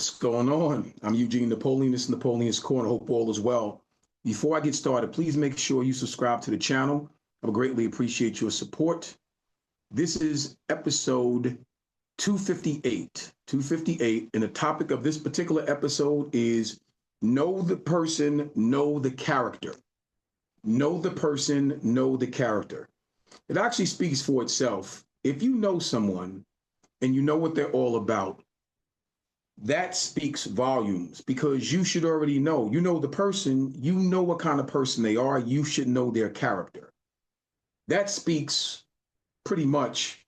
What's going on? I'm Eugene Napoleon. This is Napoleon's Corner. Hope all is well. Before I get started, please make sure you subscribe to the channel. I would greatly appreciate your support. This is episode 258. 258, and the topic of this particular episode is know the person, know the character. Know the person, know the character. It actually speaks for itself. If you know someone and you know what they're all about, that speaks volumes because you should already know. You know the person, you know what kind of person they are, you should know their character. That speaks pretty much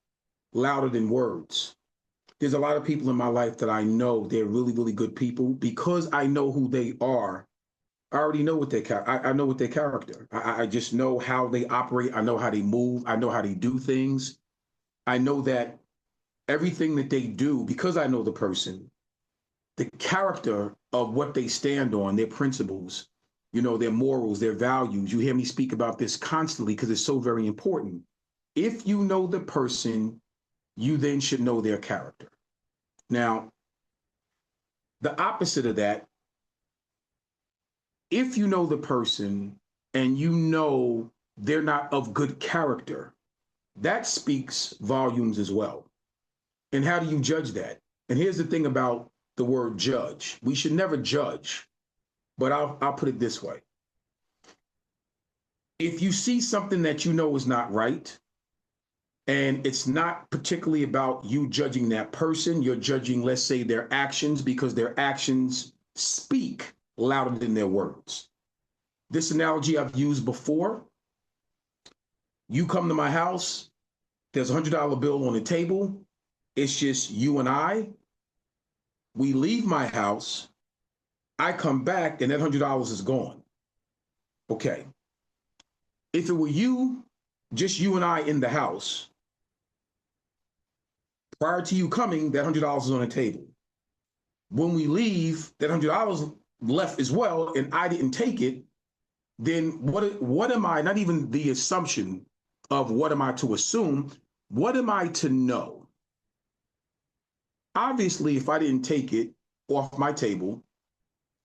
louder than words. There's a lot of people in my life that I know they're really, really good people because I know who they are. I already know what I know what their character. I just know how they operate. I know how they move. I know how they do things. I know that everything that they do, because I know the person, the character of what they stand on, their principles, their morals, their values. You hear me speak about this constantly because it's so very important. If you know the person, you then should know their character. Now, the opposite of that, if you know the person and you know they're not of good character, that speaks volumes as well. And how do you judge that? And here's the thing about the word judge. We should never judge, but I'll put it this way. If you see something that you know is not right, and it's not particularly about you judging that person, you're judging, let's say, their actions, because their actions speak louder than their words. This analogy I've used before. You come to my house, there's a $100 bill on the table. It's just you and I. We leave my house, I come back, and that $100 is gone. Okay. If it were you, just you and I in the house, prior to you coming, that $100 is on the table. When we leave, that $100 left as well, and I didn't take it, then what am I, not even the assumption of what am I to assume, what am I to know? Obviously, if I didn't take it off my table,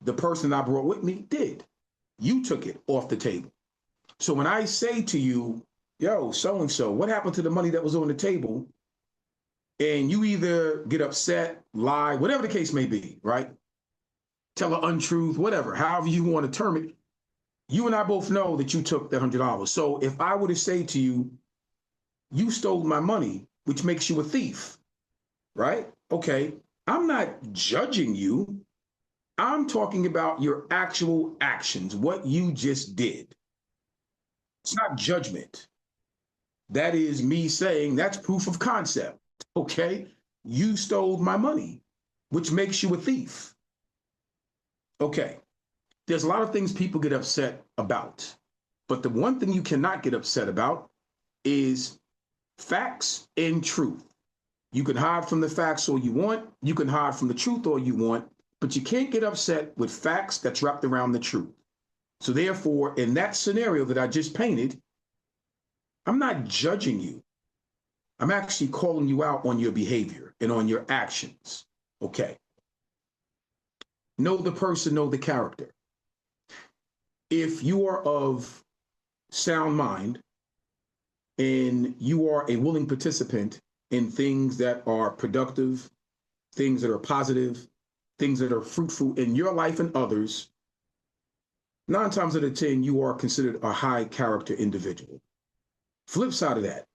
the person I brought with me did. You took it off the table. So when I say to you, yo, so-and-so, what happened to the money that was on the table? And you either get upset, lie, whatever the case may be, right? Tell an untruth, whatever, however you want to term it. You and I both know that you took that $100. So if I were to say to you, you stole my money, which makes you a thief, right? Okay, I'm not judging you. I'm talking about your actual actions, what you just did. It's not judgment. That is me saying that's proof of concept, okay? You stole my money, which makes you a thief. Okay, there's a lot of things people get upset about, but the one thing you cannot get upset about is facts and truth. You can hide from the facts all you want. You can hide from the truth all you want, but you can't get upset with facts that's wrapped around the truth. So therefore, in that scenario that I just painted, I'm not judging you. I'm actually calling you out on your behavior and on your actions. Okay. Know the person, know the character. If you are of sound mind and you are a willing participant in things that are productive, things that are positive, things that are fruitful in your life and others, 9 times out of 10, you are considered a high character individual. Flip side of that,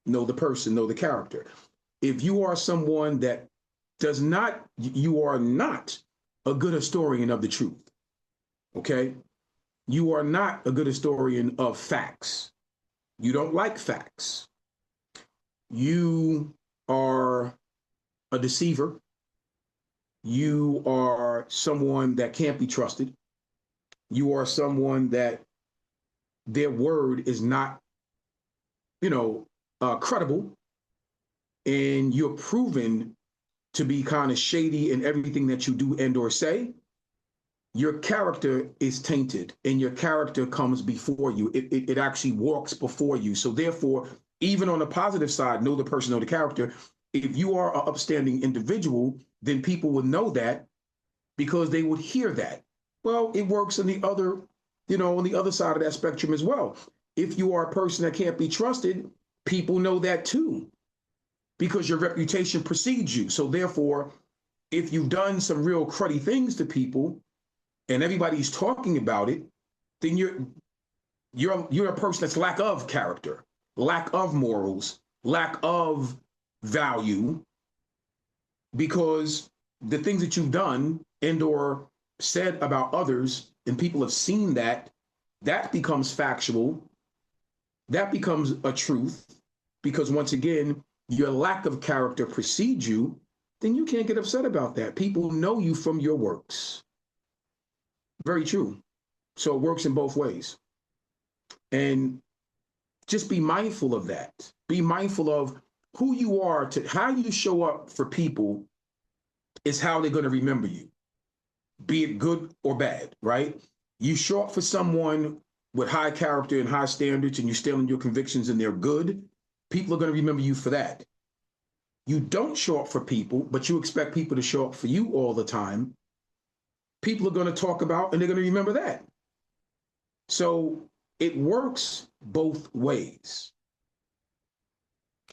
know the person, know the character. If you are someone that you are not a good historian of the truth, okay? You are not a good historian of facts. You don't like facts. You are a deceiver. You are someone that can't be trusted. You are someone that their word is not, credible. And you're proven to be kind of shady in everything that you do and or say. Your character is tainted and your character comes before you. It actually walks before you. So therefore, even on the positive side, know the person, know the character. If you are an upstanding individual, then people will know that because they would hear that. Well, it works on the other, on the other side of that spectrum as well. If you are a person that can't be trusted, people know that too, because your reputation precedes you. So therefore, if you've done some real cruddy things to people and everybody's talking about it, then you're a person that's lack of character, lack of morals, lack of value, because the things that you've done and or said about others and people have seen that, that becomes factual, that becomes a truth, because once again, your lack of character precedes you, then you can't get upset about that. People know you from your works. Very true. So it works in both ways. And just be mindful of that. Be mindful of who you are, to how you show up for people is how they're going to remember you, be it good or bad, right? You show up for someone with high character and high standards and you stand on your convictions and they're good, people are going to remember you for that. You don't show up for people, but you expect people to show up for you all the time, people are going to talk about and they're going to remember that. So it works both ways.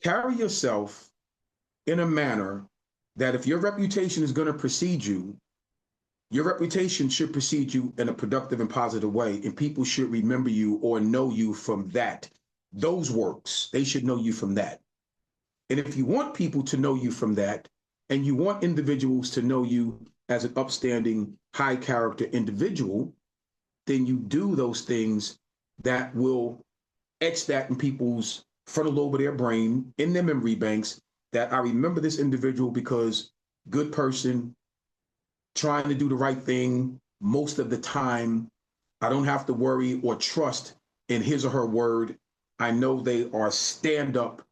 Carry yourself in a manner that if your reputation is going to precede you, your reputation should precede you in a productive and positive way, and people should remember you or know you from that. Those works, they should know you from that. And if you want people to know you from that, and you want individuals to know you as an upstanding, high character individual, then you do those things that will etch that in people's frontal lobe of their brain, in their memory banks, that I remember this individual because good person, trying to do the right thing most of the time. I don't have to worry or trust in his or her word. I know they are stand-up,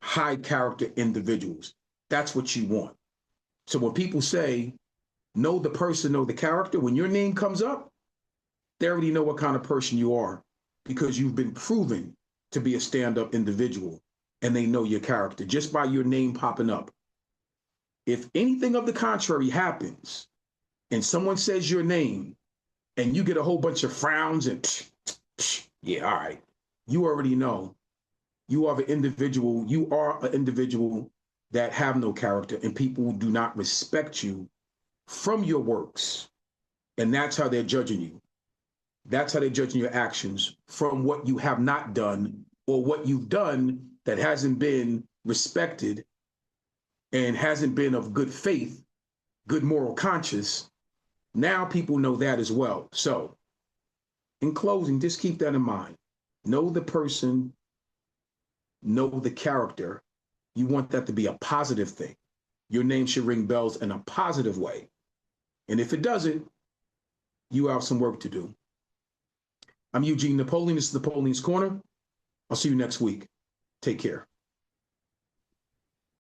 high character individuals. That's what you want. So when people say, know the person, know the character, when your name comes up, they already know what kind of person you are because you've been proven to be a stand-up individual and they know your character just by your name popping up. If anything of the contrary happens and someone says your name and you get a whole bunch of frowns and yeah, all right, you already know you are an individual that have no character and people do not respect you from your works. And that's how they're judging you. That's how they're judging your actions from what you have not done or what you've done that hasn't been respected and hasn't been of good faith, good moral conscience. Now people know that as well. So in closing, just keep that in mind. Know the person, know the character. You want that to be a positive thing. Your name should ring bells in a positive way. And if it doesn't, you have some work to do. I'm Eugene Napoleon. This is Napoleon's Corner. I'll see you next week. Take care.